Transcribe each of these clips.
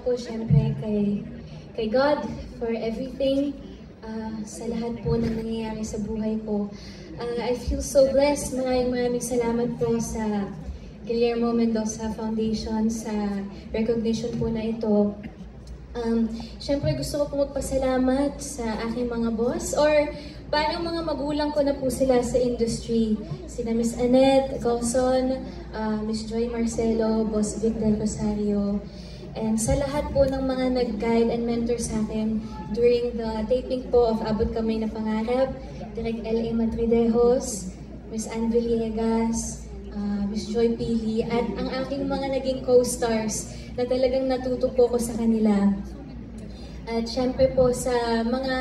po syempre kay God for everything, sa lahat po na nangyayari sa buhay ko. I feel so blessed. Maraming salamat po sa Guillermo Mendoza Foundation sa recognition po na ito. Syempre gusto ko po magpasalamat sa aking mga boss or parang mga magulang ko na po sila sa industry. Sina Miss Annette Golson, Miss Joy Marcelo, Boss Vic Del Rosario, and sa lahat po ng mga nag-guide and mentor sa akin during the taping po of Abot Kamay na Pangarap, Direk L.A. Madridejos, Miss Ann Villegas, Miss Joy Pili, at ang aking mga naging co-stars na talagang natuto po ko sa kanila. At syempre po sa mga...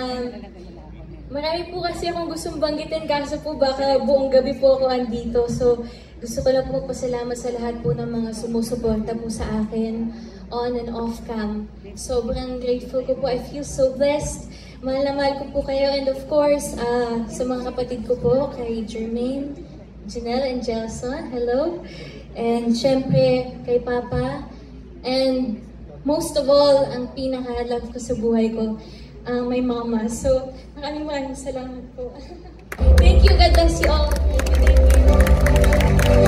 Marami po kasi akong gustong banggitin kaso po baka buong gabi po ako andito. So gusto ko lang po magpasalamat sa lahat po ng mga sumusuporta po sa akin on and off cam. Sobrang grateful ko po. I feel so blessed. Mahal na mahal ko po kayo. And of course, sa mga kapatid ko po, kay Jermaine, Janelle, and Jelson, hello. And syempre, kay Papa. And most of all, ang pinaka-love ko sa buhay ko, my mama. So, maraming salamat po. Thank you. God bless you all. Thank you.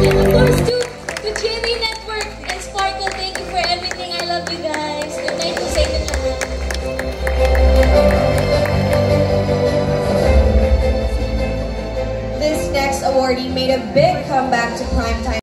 And of course, to GMA Network and Sparkle, thank you for everything. I love you guys. Good night po sa inyo lahat. This next awardee made a big comeback to primetime.